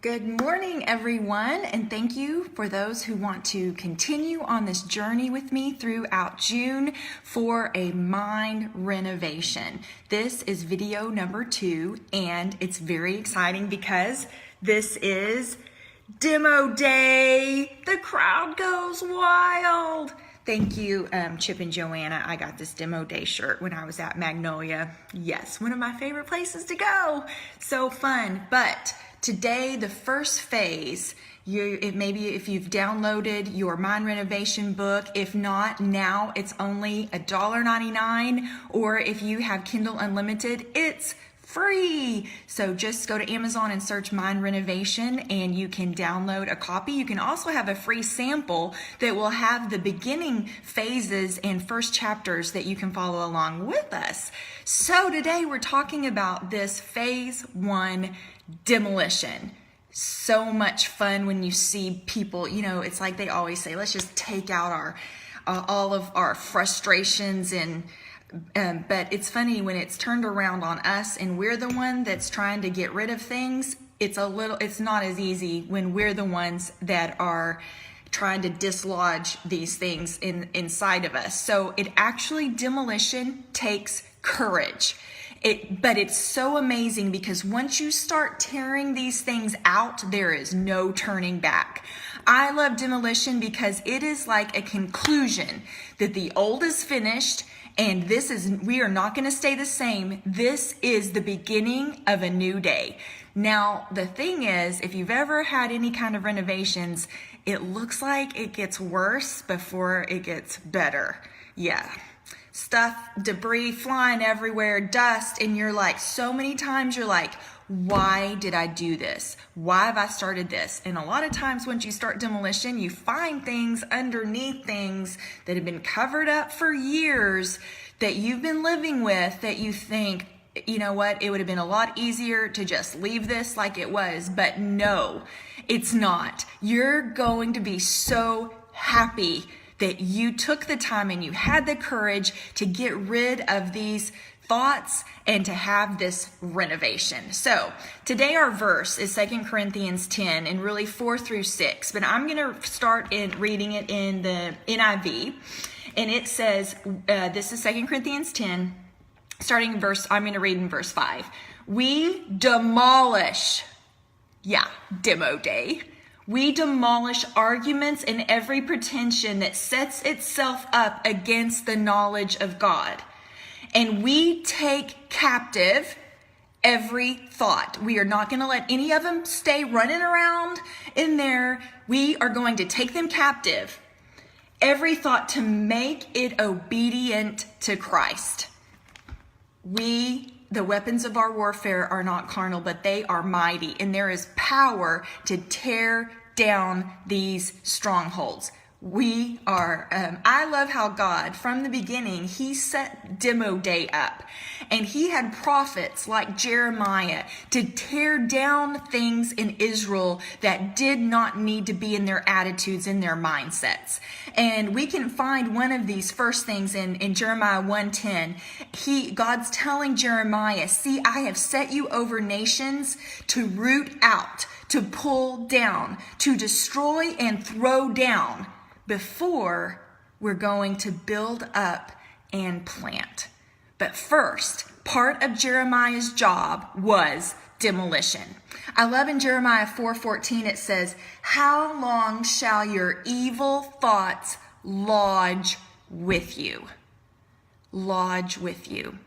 Good morning, everyone, and thank you for those who want to continue on this journey with me throughout June for a mind renovation. This is video number 2, and it's very exciting because this is demo day. The crowd goes wild. Thank you, Chip and Joanna. I got this demo day shirt when I was at Magnolia. Yes, one of my favorite places to go. So fun. But today, the first phase, maybe if you've downloaded your mind renovation book, if not, now it's only $1.99, or if you have Kindle Unlimited, it's free. So just go to Amazon and search Mind Renovation and you can download a copy. You can also have a free sample that will have the beginning phases and first chapters that you can follow along with us. So today we're talking about this phase 1 demolition. So much fun when you see people, it's like they always say, let's just take out our all of our frustrations but it's funny when it's turned around on us and we're the one that's trying to get rid of things. It's not as easy when we're the ones that are trying to dislodge these things inside of us. So demolition takes courage. But it's so amazing because once you start tearing these things out, there is no turning back. I love demolition because it is like a conclusion that the old is finished and we are not going to stay the same. This is the beginning of a new day. Now, the thing is, if you've ever had any kind of renovations, it looks like it gets worse before it gets better. Yeah. Stuff, debris flying everywhere, dust, and you're like, so many times you're like, why did I do this? Why have I started this? And a lot of times once you start demolition, you find things underneath things that have been covered up for years that you've been living with that you think, you know what, it would have been a lot easier to just leave this like it was. But no, it's not. You're going to be so happy that you took the time and you had the courage to get rid of these thoughts and to have this renovation. So today our verse is 2 Corinthians 10 and really 4 through 6, but I'm going to start reading it in the NIV, and it says, this is 2 Corinthians 10, I'm going to read in verse 5. We demolish, demo day. We demolish arguments and every pretension that sets itself up against the knowledge of God. And we take captive every thought. We are not going to let any of them stay running around in there. We are going to take them captive. Every thought to make it obedient to Christ. The weapons of our warfare are not carnal, but they are mighty. And there is power to tear down these strongholds. I love how God, from the beginning, he set demo day up. And he had prophets like Jeremiah to tear down things in Israel that did not need to be in their attitudes, in their mindsets. And we can find one of these first things in Jeremiah 1:10. God's telling Jeremiah, see, I have set you over nations to root out, to pull down, to destroy and throw down, before we're going to build up and plant. But first, part of Jeremiah's job was demolition. I love in Jeremiah 4:14 it says, how long shall your evil thoughts lodge with you? Lodge with you.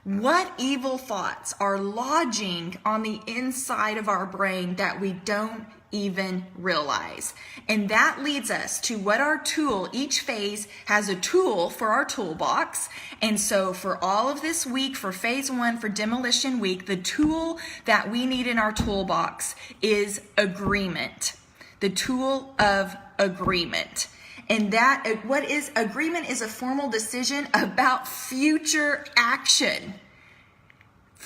What evil thoughts are lodging on the inside of our brain that we don't even realize? And that leads us to what our tool, each phase has a tool for our toolbox. And so for all of this week, for phase 1, for demolition week, the tool that we need in our toolbox is agreement. The tool of agreement. And what is agreement is a formal decision about future action.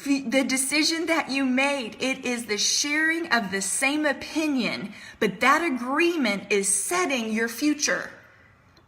The decision that you made, it is the sharing of the same opinion, but that agreement is setting your future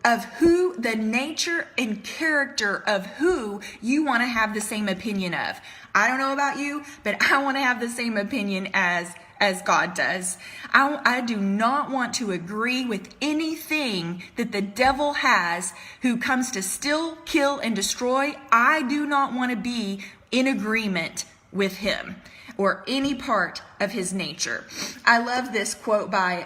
of who, the nature and character of who you want to have the same opinion of. I don't know about you, but I want to have the same opinion as as God does. I do not want to agree with anything that the devil has who comes to steal, kill, and destroy. I do not want to be in agreement with him or any part of his nature. I love this quote by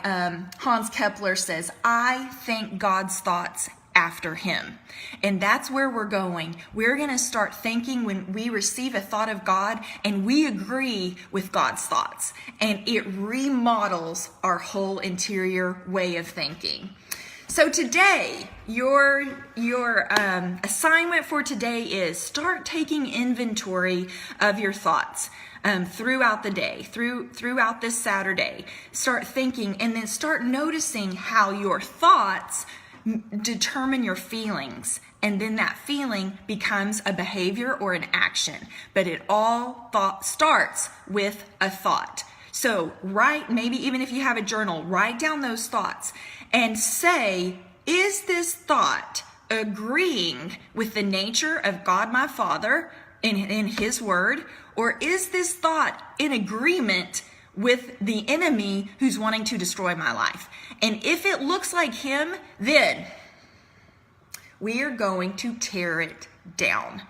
Hans Kepler says, I think God's thoughts after him. And that's where we're going. We're going to start thinking when we receive a thought of God and we agree with God's thoughts. And it remodels our whole interior way of thinking. So today, your assignment for today is start taking inventory of your thoughts throughout the day, throughout this Saturday. Start thinking and then start noticing how your thoughts determine your feelings, and then that feeling becomes a behavior or an action. But it all starts with a thought. So maybe even if you have a journal, write down those thoughts and say, is this thought agreeing with the nature of God my Father in his word, or is this thought in agreement with the enemy who's wanting to destroy my life? And if it looks like him, then we are going to tear it down.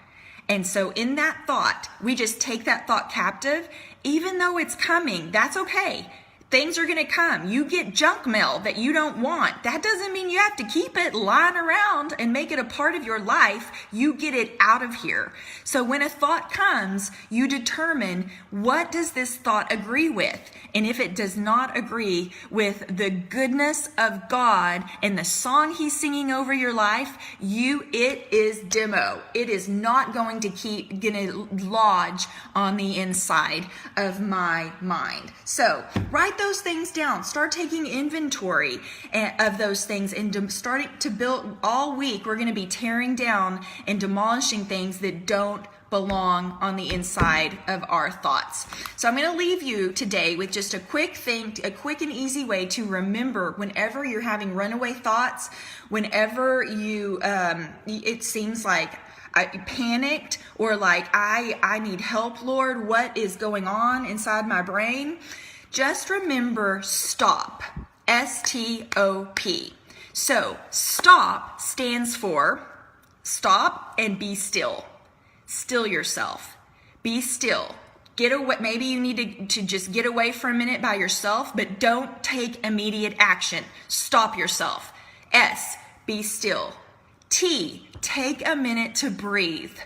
And so in that thought, we just take that thought captive. Even though it's coming, that's okay. Things are going to come. You get junk mail that you don't want. That doesn't mean you have to keep it lying around and make it a part of your life. You get it out of here. So when a thought comes, you determine, what does this thought agree with? And if it does not agree with the goodness of God and the song he's singing over your life, it is demo. It is not going to lodge on the inside of my mind. So write those things down. Start taking inventory of those things and starting to build. All week we're going to be tearing down and demolishing things that don't belong on the inside of our thoughts. So I'm going to leave you today with just a quick and easy way to remember whenever you're having runaway thoughts, whenever it seems like I panicked or like I need help, Lord, what is going on inside my brain? Just remember stop, S-T-O-P. So stop stands for stop and be still. Still yourself. Be still. Get away. Maybe you need to just get away for a minute by yourself, but don't take immediate action. Stop yourself. S, be still. T, take a minute to breathe.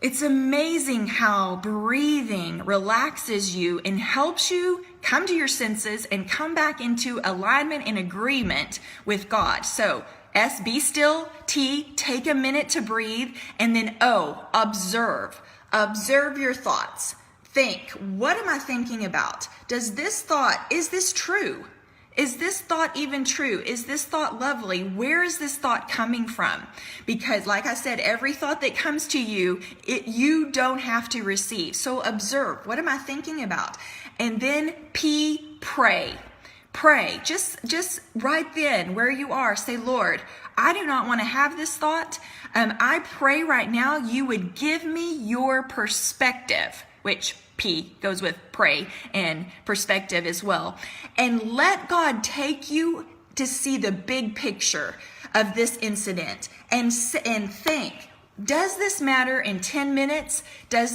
It's amazing how breathing relaxes you and helps you come to your senses and come back into alignment and agreement with God. So S, be still. T, take a minute to breathe. And then O, observe. Observe your thoughts. Think, what am I thinking about? Is this true? Is this thought even true? Is this thought lovely? Where is this thought coming from? Because like I said, every thought that comes to you, you don't have to receive. So observe, what am I thinking about? And then P, pray. Pray, just right then where you are, say, Lord, I do not want to have this thought. I pray right now you would give me your perspective, which P goes with pray and perspective as well. And let God take you to see the big picture of this incident and think, does this matter in 10 minutes? Will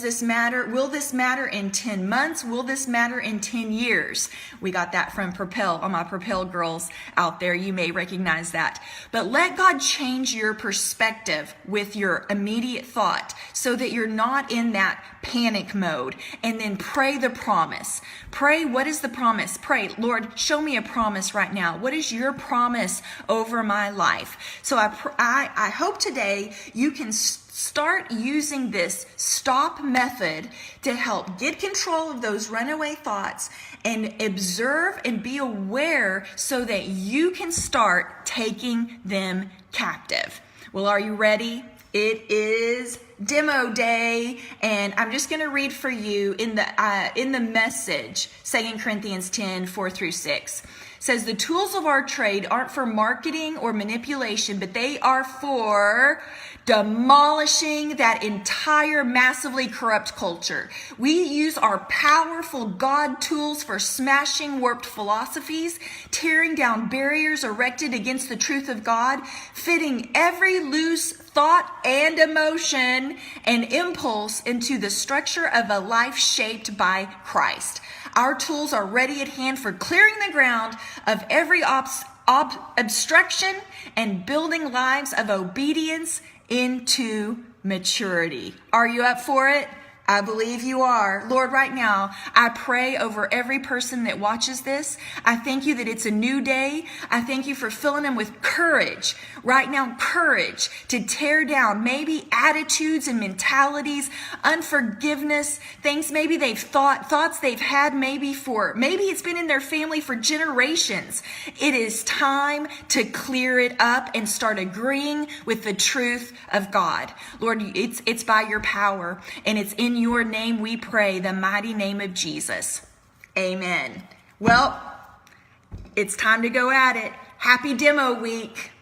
this matter in 10 months? Will this matter in 10 years? We got that from Propel, all my Propel girls out there. You may recognize that. But let God change your perspective with your immediate thought so that you're not in that panic mode. And then pray the promise. Pray, what is the promise? Pray, Lord, show me a promise right now. What is your promise over my life? So I hope today you can start using this stop method to help get control of those runaway thoughts and observe and be aware so that you can start taking them captive. Well, are you ready? It is demo day, and I'm just going to read for you in the Message, 2 Corinthians 10, 4 through 6. It says, the tools of our trade aren't for marketing or manipulation, but they are for demolishing that entire massively corrupt culture. We use our powerful God tools for smashing warped philosophies, tearing down barriers erected against the truth of God, fitting every loose thought and emotion and impulse into the structure of a life shaped by Christ. Our tools are ready at hand for clearing the ground of every obstruction and building lives of obedience into maturity. Are you up for it? I believe you are. Lord, right now, I pray over every person that watches this. I thank you that it's a new day. I thank you for filling them with courage. Right now, courage to tear down maybe attitudes and mentalities, unforgiveness, things maybe they've thoughts they've had maybe it's been in their family for generations. It is time to clear it up and start agreeing with the truth of God. Lord, it's by your power, and it's in your name we pray, the mighty name of Jesus. Amen. Well, it's time to go at it. Happy demo week.